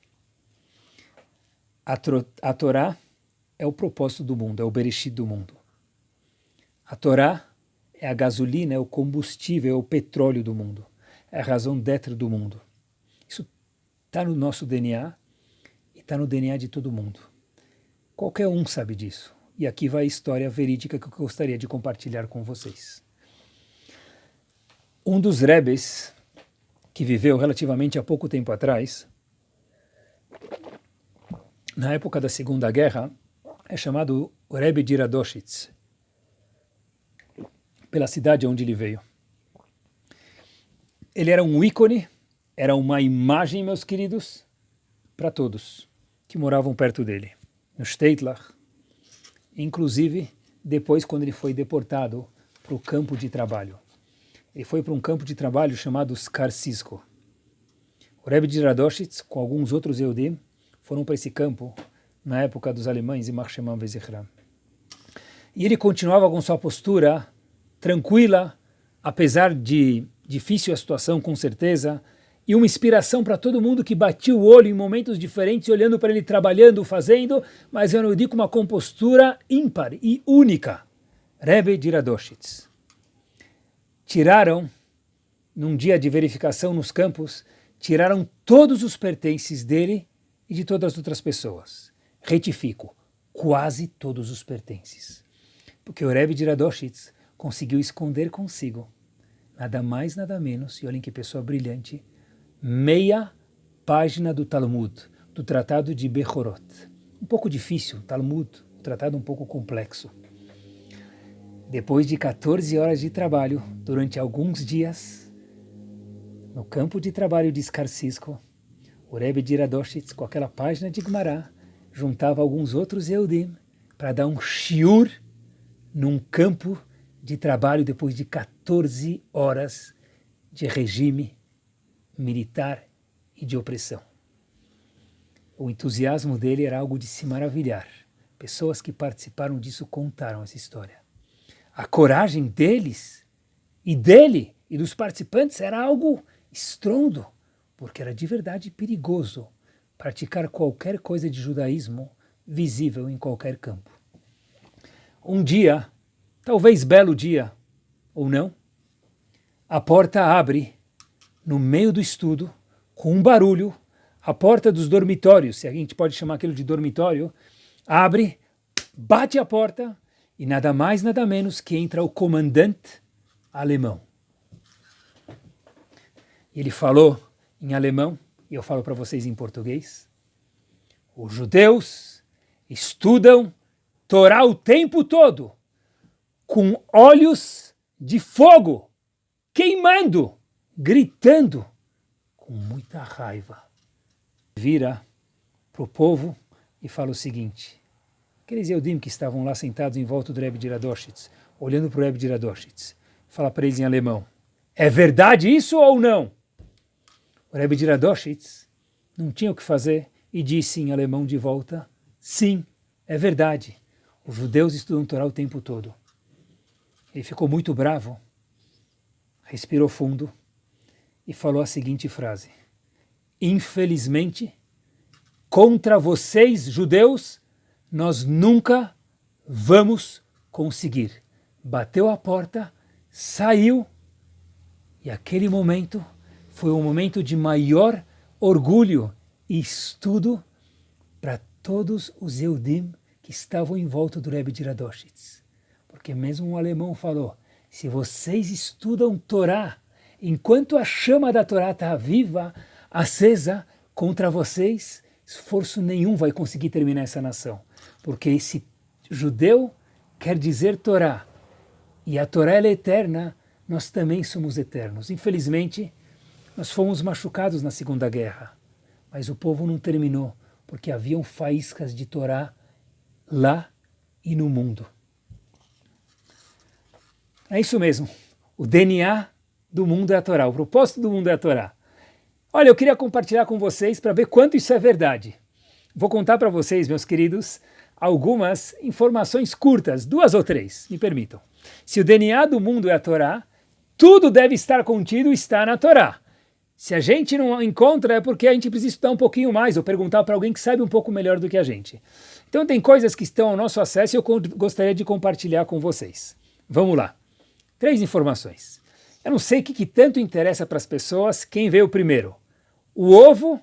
A Torá é o propósito do mundo, é o Bereshit do mundo. A Torá é a gasolina, é o combustível, é o petróleo do mundo. É a razão d'être do mundo. Isso está no nosso DNA e está no DNA de todo mundo. Qualquer um sabe disso. E aqui vai a história verídica que eu gostaria de compartilhar com vocês. Um dos rebes que viveu relativamente há pouco tempo atrás, na época da Segunda Guerra, é chamado Rebbe de Radoshitz, pela cidade onde ele veio. Ele era um ícone, era uma imagem, meus queridos, para todos que moravam perto dele, no Steitlach, inclusive depois quando ele foi deportado para o campo de trabalho. Ele foi para um campo de trabalho chamado Skarsisko. O Rebbe de Radoshitz, com alguns outros Yehudim, foram para esse campo na época dos alemães, em Marshemam Vezichram. E ele continuava com sua postura tranquila, apesar de difícil a situação, com certeza, e uma inspiração para todo mundo que batia o olho em momentos diferentes, olhando para ele trabalhando, fazendo, mas eu não digo uma compostura ímpar e única. Rebbe de Radoshitz. Tiraram, num dia de verificação nos campos, tiraram todos os pertences dele e de todas as outras pessoas. Retifico, quase todos os pertences. Porque o Rebbe de Radoshitz conseguiu esconder consigo, nada mais, nada menos, e olhem que pessoa brilhante, meia página do Talmud, do Tratado de Bechorot. Um pouco difícil, Talmud, um tratado um pouco complexo. Depois de 14 horas de trabalho, durante alguns dias, no campo de trabalho de Skarsisko, o Rebbe de Radoshitz, com aquela página de Gemara, juntava alguns outros Yehudim para dar um shiur num campo de trabalho depois de 14 horas de regime militar e de opressão. O entusiasmo dele era algo de se maravilhar. Pessoas que participaram disso contaram essa história. A coragem deles e dele e dos participantes era algo estrondo, porque era de verdade perigoso praticar qualquer coisa de judaísmo visível em qualquer campo. Um dia, talvez belo dia, ou não, a porta abre no meio do estudo, com um barulho, a porta dos dormitórios, se a gente pode chamar aquilo de dormitório, abre, bate a porta e nada mais, nada menos que entra o comandante alemão. Ele falou em alemão, e eu falo para vocês em português, os judeus estudam Torá o tempo todo, com olhos de fogo, queimando, gritando, com muita raiva. Vira para o povo e fala o seguinte, aqueles Yehudim que estavam lá sentados em volta do Rebbe de Radoshitz, olhando para o Rebbe de Radoshitz, fala para eles em alemão, é verdade isso ou não? O Rebbe de Radoshitz não tinha o que fazer e disse em alemão de volta, sim, é verdade, os judeus estudam Torá o tempo todo. Ele ficou muito bravo, respirou fundo e falou a seguinte frase, infelizmente, contra vocês, judeus, nós nunca vamos conseguir. Bateu a porta, saiu, e aquele momento foi um momento de maior orgulho e estudo para todos os Yehudim que estavam em volta do Rebbe de Radoshitz. Porque mesmo um alemão falou, se vocês estudam Torá, enquanto a chama da Torá está viva, acesa, contra vocês, esforço nenhum vai conseguir terminar essa nação. Porque esse judeu quer dizer Torá, e a Torá ela é eterna, nós também somos eternos. Infelizmente, nós fomos machucados na Segunda Guerra, mas o povo não terminou, porque haviam faíscas de Torá lá e no mundo. É isso mesmo, o DNA do mundo é a Torá, o propósito do mundo é a Torá. Olha, eu queria compartilhar com vocês para ver quanto isso é verdade. Vou contar para vocês, meus queridos, algumas informações curtas, 2 ou 3, me permitam. Se o DNA do mundo é a Torá, tudo deve estar contido e está na Torá. Se a gente não encontra é porque a gente precisa estudar um pouquinho mais ou perguntar para alguém que sabe um pouco melhor do que a gente. Então tem coisas que estão ao nosso acesso e eu gostaria de compartilhar com vocês. Vamos lá. 3 informações. Eu não sei o que tanto interessa para as pessoas quem veio primeiro, o ovo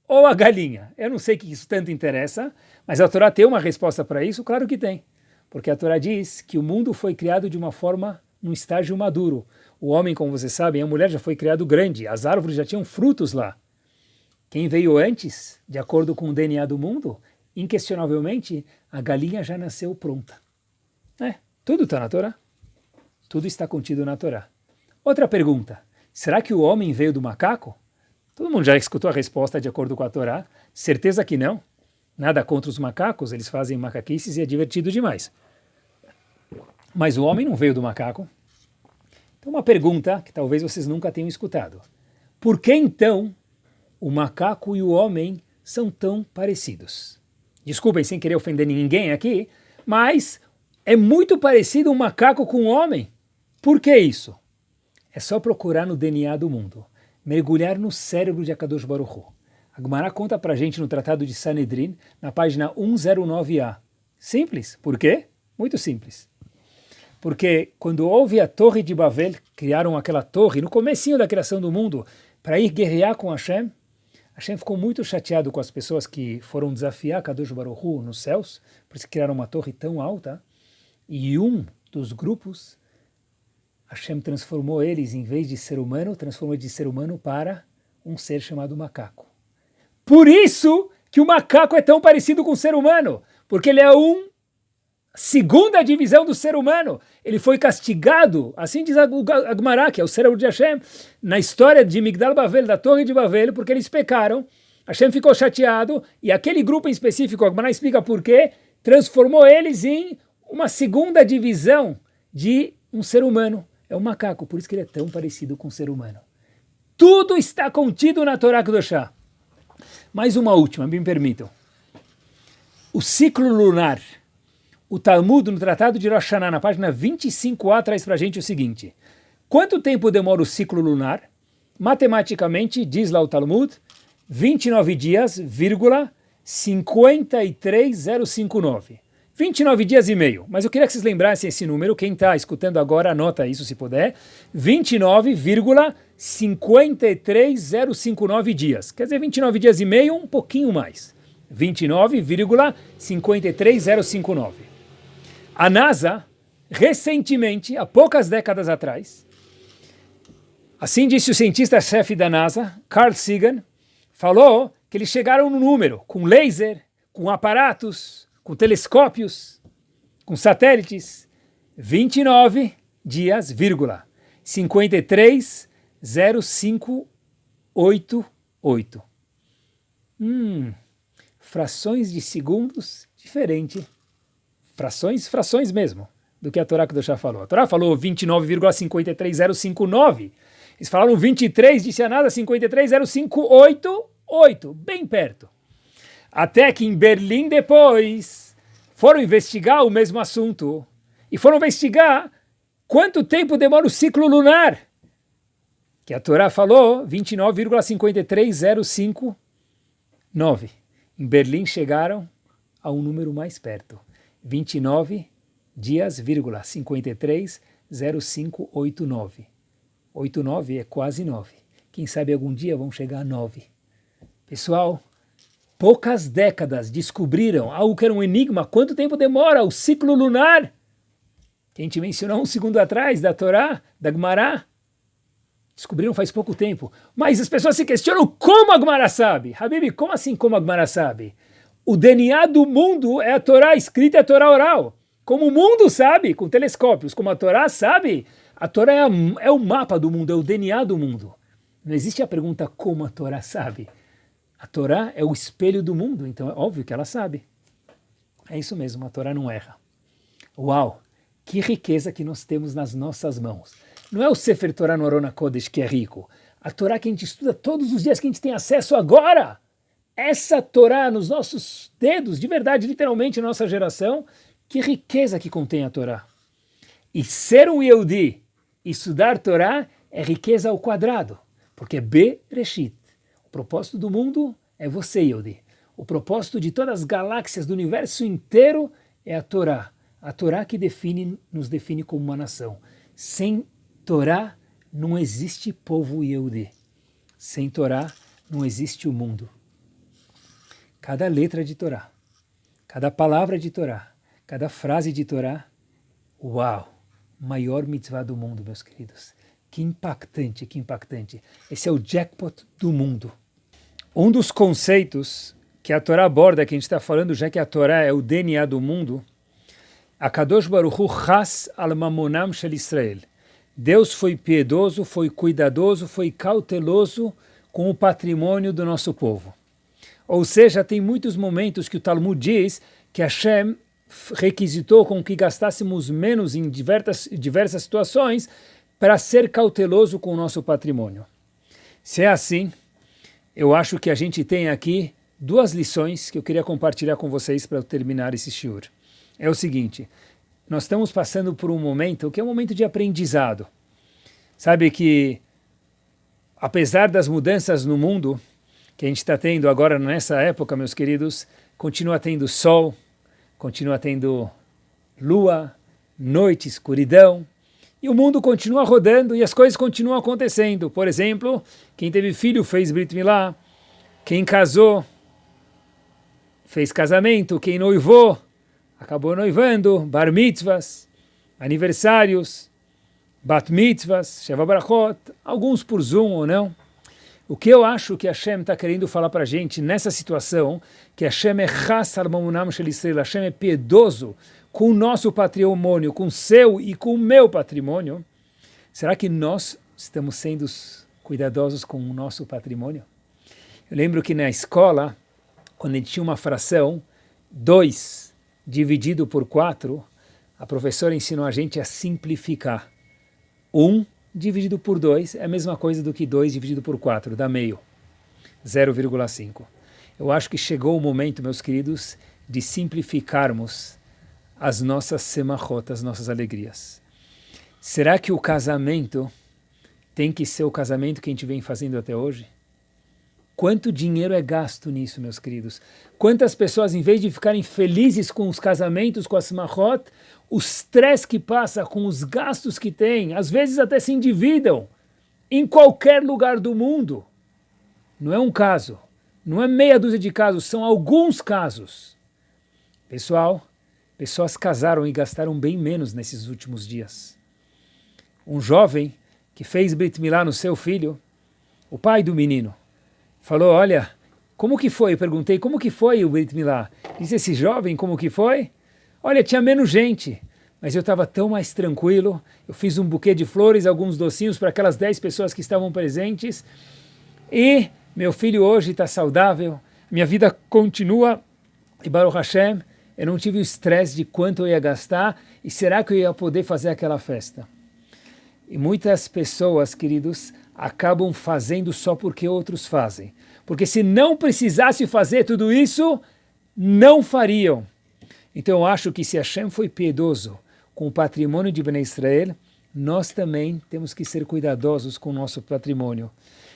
ou a galinha. Eu não sei o que isso tanto interessa, mas a Torá tem uma resposta para isso? Claro que tem. Porque a Torá diz que o mundo foi criado de uma forma, num estágio maduro. O homem, como vocês sabem, a mulher já foi criado grande, as árvores já tinham frutos lá. Quem veio antes, de acordo com o DNA do mundo, inquestionavelmente, a galinha já nasceu pronta. Tudo está na Torá. Tudo está contido na Torá. Outra pergunta, será que o homem veio do macaco? Todo mundo já escutou a resposta de acordo com a Torá? Certeza que não. Nada contra os macacos, eles fazem macaquices e é divertido demais. Mas o homem não veio do macaco. Então uma pergunta que talvez vocês nunca tenham escutado. Por que então o macaco e o homem são tão parecidos? Desculpem sem querer ofender ninguém aqui, mas é muito parecido um macaco com um homem. Por que isso? É só procurar no DNA do mundo, mergulhar no cérebro de Akadosh Baruch Hu. A Gemara conta pra gente no Tratado de Sanedrin, na página 109a. Simples. Por quê? Muito simples. Porque quando houve a Torre de Babel, criaram aquela torre no comecinho da criação do mundo para ir guerrear com Hashem, Hashem ficou muito chateado com as pessoas que foram desafiar Kadosh Baruch Hu nos céus, por isso criaram uma torre tão alta, e um dos grupos, Hashem transformou eles, em vez de ser humano, transformou de ser humano para um ser chamado macaco. Por isso que o macaco é tão parecido com o ser humano, porque ele é segunda divisão do ser humano. Ele foi castigado, assim diz a Gemara, que é o cérebro de Hashem, na história de Migdal Bavel, da Torre de Babel, porque eles pecaram. Hashem ficou chateado, e aquele grupo em específico, a Gemara explica por quê, transformou eles em uma segunda divisão de um ser humano. É um macaco, por isso que ele é tão parecido com o ser humano. Tudo está contido na Torá Kedoshá. Mais uma última, me permitam. O ciclo lunar. O Talmud, no Tratado de Rosh Hashanah, na página 25a, traz para a gente o seguinte. Quanto tempo demora o ciclo lunar? Matematicamente, diz lá o Talmud, 29 dias, 53059. 29 dias e meio. Mas eu queria que vocês lembrassem esse número. Quem está escutando agora, anota isso se puder. 29,53059 dias. Quer dizer, 29 dias e meio, um pouquinho mais. 29,53059. A NASA, recentemente, há poucas décadas atrás, assim disse o cientista-chefe da NASA, Carl Sagan, falou que eles chegaram no número, com laser, com aparatos, com telescópios, com satélites, 29 dias, 53,0588. Frações de segundos diferente. Frações mesmo, do que a Torá Kedoshá falou. A Torá falou 29,53059. Eles falaram 23, disse a nada, 53,0588, bem perto. Até que em Berlim depois foram investigar o mesmo assunto. E foram investigar quanto tempo demora o ciclo lunar. Que a Torá falou 29,53059. Em Berlim chegaram a um número mais perto. 29 dias, 53,0589. 89 é quase 9. Quem sabe algum dia vão chegar a 9. Pessoal, poucas décadas descobriram algo que era um enigma. Quanto tempo demora o ciclo lunar? Que a gente mencionou um segundo atrás, da Torá, da Gemara. Descobriram faz pouco tempo. Mas as pessoas se questionam como a Gemara sabe. Habibi, como assim como a Gemara sabe? O DNA do mundo é a Torá escrita, é a Torá oral. Como o mundo sabe, com telescópios, como a Torá sabe, a Torá é o mapa do mundo, é o DNA do mundo. Não existe a pergunta como a Torá sabe. A Torá é o espelho do mundo, então é óbvio que ela sabe. É isso mesmo, a Torá não erra. Uau, que riqueza que nós temos nas nossas mãos. Não é o Sefer Torah no Arona Kodesh que é rico. A Torá que a gente estuda todos os dias, que a gente tem acesso agora. essa Torá nos nossos dedos, de verdade, literalmente, na nossa geração, que riqueza que contém a Torá. E ser um Yehudi, estudar Torá, é riqueza ao quadrado, porque é Bereshit. O propósito do mundo é você, Yehudi. O propósito de todas as galáxias do universo inteiro é a Torá. A Torá que nos define como uma nação. Sem Torá não existe povo Yehudi. Sem Torá não existe o mundo. Cada letra de Torá, cada palavra de Torá, cada frase de Torá, uau! Maior mitzvah do mundo, meus queridos. Que impactante, que impactante. Esse é o jackpot do mundo. Um dos conceitos que a Torá aborda, que a gente está falando, já que a Torá é o DNA do mundo, Akadosh Baruch Hu chas al mamonam shel Israel. Deus foi piedoso, foi cuidadoso, foi cauteloso com o patrimônio do nosso povo. Ou seja, tem muitos momentos que o Talmud diz que Hashem requisitou com que gastássemos menos em diversas situações para ser cauteloso com o nosso patrimônio. Se é assim, eu acho que a gente tem aqui duas lições que eu queria compartilhar com vocês para terminar esse shiur. É o seguinte, nós estamos passando por um momento que é um momento de aprendizado. Sabe que, apesar das mudanças no mundo que a gente está tendo agora nessa época, meus queridos, continua tendo sol, continua tendo lua, noite, escuridão, e o mundo continua rodando e as coisas continuam acontecendo. Por exemplo, quem teve filho fez Brit Milá, quem casou fez casamento, quem noivou acabou noivando, bar mitzvahs, aniversários, bat mitzvahs, sheva brachot, alguns por Zoom ou não. O que eu acho que Hashem está querendo falar para a gente nessa situação, que Hashem é chas al mamonam shel Israel, Hashem é piedoso com o nosso patrimônio, com o seu e com o meu patrimônio, será que nós estamos sendo cuidadosos com o nosso patrimônio? Eu lembro que na escola, quando a gente tinha uma fração, 2 dividido por 4, a professora ensinou a gente a simplificar. 1 dividido por 2 é a mesma coisa do que 2 dividido por 4, dá meio, 0,5. Eu acho que chegou o momento, meus queridos, de simplificarmos as nossas semachot, as nossas alegrias. Será que o casamento tem que ser o casamento que a gente vem fazendo até hoje? Quanto dinheiro é gasto nisso, meus queridos? Quantas pessoas, em vez de ficarem felizes com os casamentos, com as semachot, o stress que passa com os gastos que tem, às vezes até se endividam, em qualquer lugar do mundo. Não é um caso, não é meia dúzia de casos, são alguns casos. Pessoal, pessoas casaram e gastaram bem menos nesses últimos dias. Um jovem que fez Brit Milá no seu filho, o pai do menino, falou, olha, como que foi? Eu perguntei, como que foi o Brit Milá? Disse esse jovem, como que foi? Olha, tinha menos gente, mas eu estava tão mais tranquilo, eu fiz um buquê de flores, alguns docinhos para aquelas 10 pessoas que estavam presentes, e meu filho hoje está saudável, minha vida continua, e Baruch Hashem, eu não tive o estresse de quanto eu ia gastar, e será que eu ia poder fazer aquela festa? E muitas pessoas, queridos, acabam fazendo só porque outros fazem. Porque se não precisasse fazer tudo isso, não fariam. Então eu acho que se Hashem foi piedoso com o patrimônio de Bnei Israel, nós também temos que ser cuidadosos com o nosso patrimônio.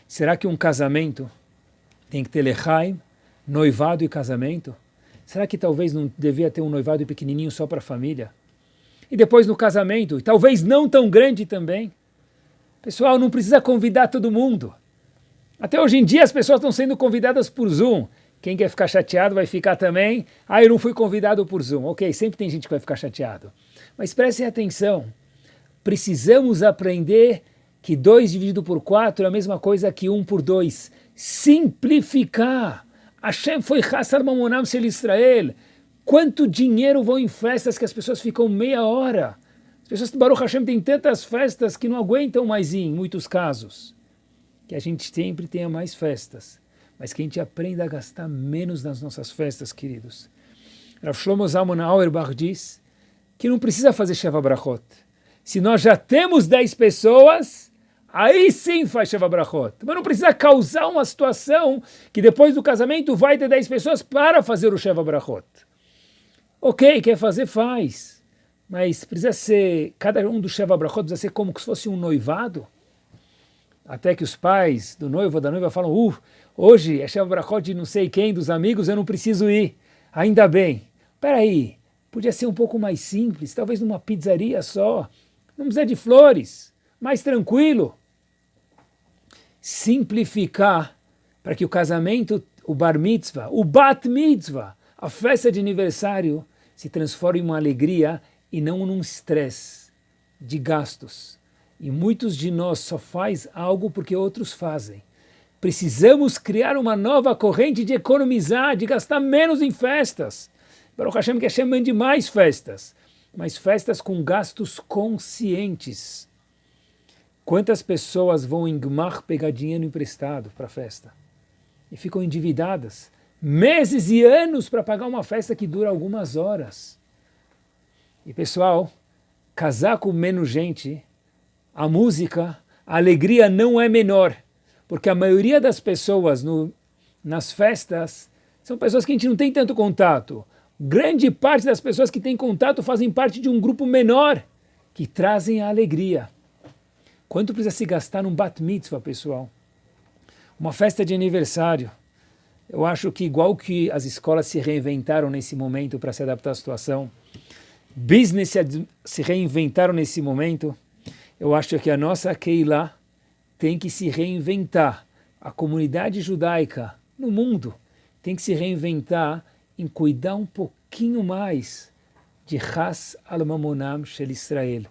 Será que um casamento tem que ter lechaim, noivado e casamento? Será que talvez não devia ter um noivado pequenininho só para a família? E depois no casamento, e talvez não tão grande também? Pessoal, não precisa convidar todo mundo. Até hoje em dia as pessoas estão sendo convidadas por Zoom. Quem quer ficar chateado vai ficar também. Ah, eu não fui convidado por Zoom. Ok, sempre tem gente que vai ficar chateado. Mas prestem atenção. Precisamos aprender que 2 dividido por 4 é a mesma coisa que 1 por 2. Simplificar. Hashem foi Chassar Mamonam Shel Israel. Quanto dinheiro vão em festas que as pessoas ficam meia hora? As pessoas do Baruch Hashem têm tantas festas que não aguentam mais ir, em muitos casos. Que a gente sempre tenha mais festas, mas que a gente aprenda a gastar menos nas nossas festas, queridos. Rav Shlomo Zalman Auerbach diz que não precisa fazer Sheva Brachot. Se nós já temos 10 pessoas, aí sim faz Sheva Brachot. Mas não precisa causar uma situação que depois do casamento vai ter 10 pessoas para fazer o Sheva Brachot. Ok, quer fazer, faz. Mas precisa ser, cada um do Sheva Brachot precisa ser como se fosse um noivado. Até que os pais do noivo ou da noiva falam, hoje é Sheva Brachot de não sei quem, dos amigos, eu não preciso ir. Ainda bem. Peraí, podia ser um pouco mais simples, talvez numa pizzaria só. Não precisa de flores, mais tranquilo. Simplificar para que o casamento, o bar mitzvah, o bat mitzvah, a festa de aniversário, se transforme em uma alegria e não num estresse de gastos. E muitos de nós só faz algo porque outros fazem. Precisamos criar uma nova corrente de economizar, de gastar menos em festas. Baruch Hashem, que Hashem mande mais festas, mas festas com gastos conscientes. Quantas pessoas vão em Gmach pegar dinheiro emprestado para a festa? E ficam endividadas, meses e anos para pagar uma festa que dura algumas horas. E pessoal, casar com menos gente, a música, a alegria não é menor, porque a maioria das pessoas nas festas são pessoas que a gente não tem tanto contato. Grande parte das pessoas que têm contato fazem parte de um grupo menor, que trazem a alegria. Quanto precisa se gastar num bat mitzvah, pessoal? Uma festa de aniversário. Eu acho que igual que as escolas se reinventaram nesse momento para se adaptar à situação, business se reinventaram nesse momento, eu acho que a nossa Keilah tem que se reinventar. A comunidade judaica no mundo tem que se reinventar em cuidar um pouquinho mais de Chas al-Mamonam Shel Israel,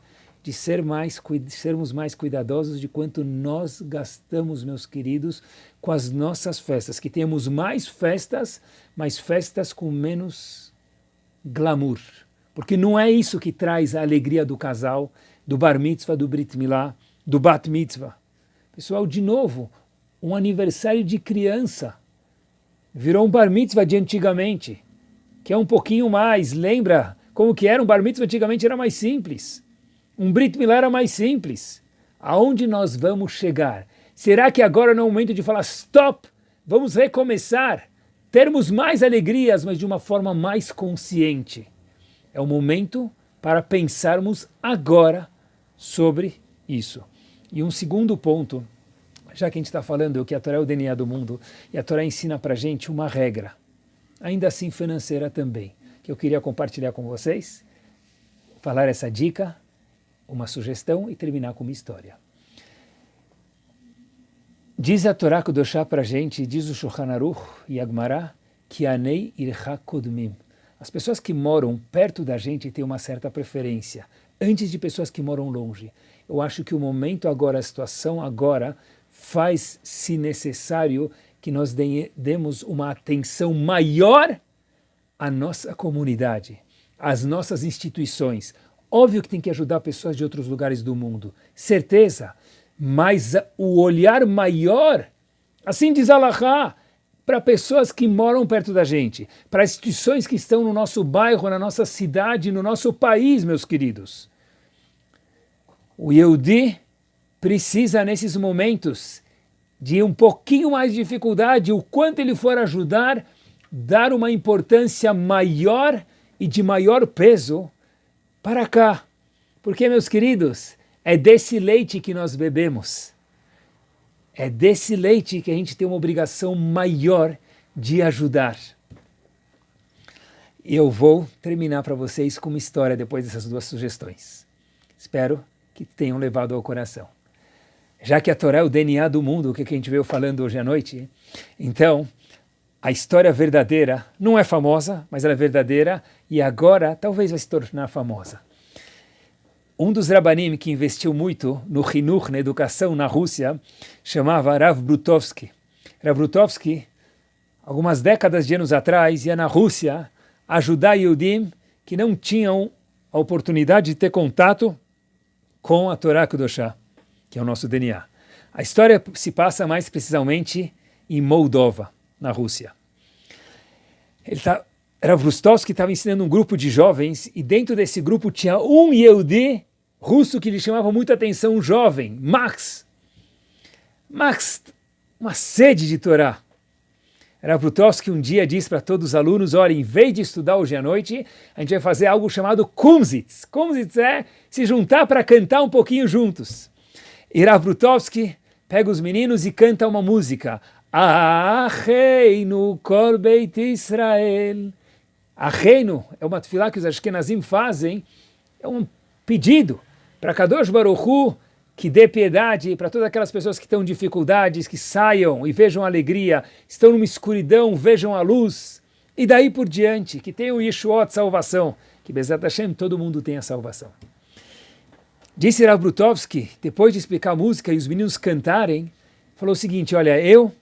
de sermos mais cuidadosos de quanto nós gastamos, meus queridos, com as nossas festas, que tenhamos mais festas, mas festas com menos glamour. Porque não é isso que traz a alegria do casal, do bar mitzvah, do brit milá, do bat mitzvah. Pessoal, de novo, um aniversário de criança virou um bar mitzvah de antigamente, que é um pouquinho mais, lembra como que era um bar mitzvah antigamente? Era mais simples. Um brit milá era mais simples. Aonde nós vamos chegar? Será que agora não é o momento de falar stop? Vamos recomeçar, termos mais alegrias, mas de uma forma mais consciente. É o momento para pensarmos agora sobre isso. E um segundo ponto, já que a gente está falando que a Torá é o DNA do mundo, e a Torá ensina para a gente uma regra, ainda assim financeira também, que eu queria compartilhar com vocês, falar essa dica, uma sugestão e terminar com uma história. Diz a Torá Kedoshá para a gente, diz o Shulchan Aruch e a Gemara, que anei ircha kodmim. As pessoas que moram perto da gente têm uma certa preferência, antes de pessoas que moram longe. Eu acho que o momento agora, a situação agora, faz-se necessário que nós demos uma atenção maior à nossa comunidade, às nossas instituições. Óbvio que tem que ajudar pessoas de outros lugares do mundo, certeza, mas o olhar maior, assim diz Alahá, para pessoas que moram perto da gente, para instituições que estão no nosso bairro, na nossa cidade, no nosso país, meus queridos. O Yehudi precisa, nesses momentos, de um pouquinho mais de dificuldade, o quanto ele for ajudar, dar uma importância maior e de maior peso para cá. Porque, meus queridos, é desse leite que nós bebemos. É desse leite que a gente tem uma obrigação maior de ajudar. E eu vou terminar para vocês com uma história depois dessas duas sugestões. Espero que tenham levado ao coração. Já que a Torá é o DNA do mundo, o que a gente veio falando hoje à noite, então a história verdadeira não é famosa, mas ela é verdadeira e agora talvez vai se tornar famosa. Um dos Rabanim que investiu muito no Chinuch, na educação na Rússia, chamava Rav Brutovsky. Rav Brutovsky, algumas décadas de anos atrás, ia na Rússia ajudar Yehudim que não tinham a oportunidade de ter contato com a Torá Kedoshá, que é o nosso DNA. A história se passa mais precisamente em Moldova, na Rússia. Rav Brutovsky estava ensinando um grupo de jovens e dentro desse grupo tinha um Yehudi russo que lhe chamava muita atenção, um jovem, Max. mas uma sede de Torá. Rav Lutovsky um dia disse para todos os alunos, olha, em vez de estudar hoje à noite, a gente vai fazer algo chamado Kumsitz. Kumsitz é se juntar para cantar um pouquinho juntos. E Rav Lutovsky pega os meninos e canta uma música. Acheinu kol beit Israel. Acheinu é uma tefilá que os Ashkenazim fazem, é um pedido para Kadosh Baruch Hu que dê piedade para todas aquelas pessoas que estão em dificuldades, que saiam e vejam a alegria, estão numa escuridão, vejam a luz, e daí por diante, que tenham Yeshuot, salvação, que Bezat Hashem, todo mundo tenha salvação. Disse Rav Lutovsky, depois de explicar a música e os meninos cantarem, falou o seguinte, olha, eu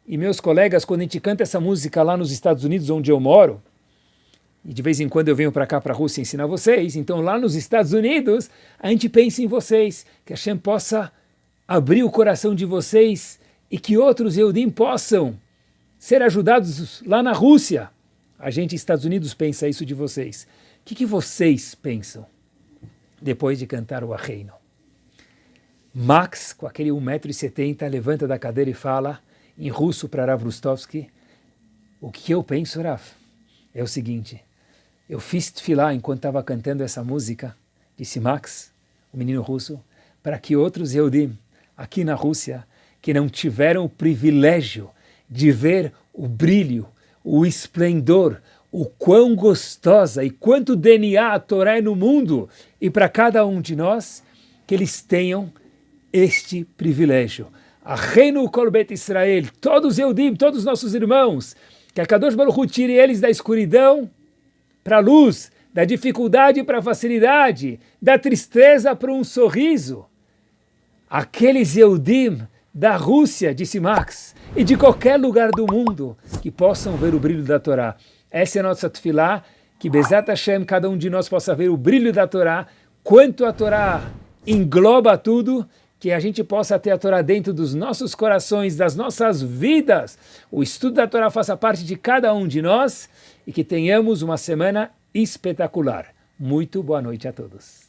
e meus colegas, quando a gente canta essa música lá nos Estados Unidos, onde eu moro, e de vez em quando eu venho para cá, para a Rússia, ensinar vocês. Então, lá nos Estados Unidos, a gente pensa em vocês, que Hashem possa abrir o coração de vocês e que outros Yehudim possam ser ajudados lá na Rússia. A gente, Estados Unidos, pensa isso de vocês. O que vocês pensam depois de cantar o Acheinu? Max, com aquele 1,70 m, levanta da cadeira e fala em russo para Rav Lutovsky, o que eu penso, Rav, é o seguinte... Eu fiz tefilá enquanto estava cantando essa música, disse Max, o menino russo, para que outros Yehudim aqui na Rússia, que não tiveram o privilégio de ver o brilho, o esplendor, o quão gostosa e quanto DNA a Torá é no mundo, e para cada um de nós, que eles tenham este privilégio. Acheinu kol beit Israel, todos os Yehudim, todos os nossos irmãos, que a Kadosh Baruch Hu tire eles da escuridão para a luz, da dificuldade para a facilidade, da tristeza para um sorriso. Aqueles Yehudim da Rússia, disse Max, e de qualquer lugar do mundo, que possam ver o brilho da Torá. Essa é a nossa tefilá, que Bezat Hashem, cada um de nós possa ver o brilho da Torá, quanto a Torá engloba tudo, que a gente possa ter a Torá dentro dos nossos corações, das nossas vidas. O estudo da Torá faça parte de cada um de nós, e que tenhamos uma semana espetacular. Muito boa noite a todos.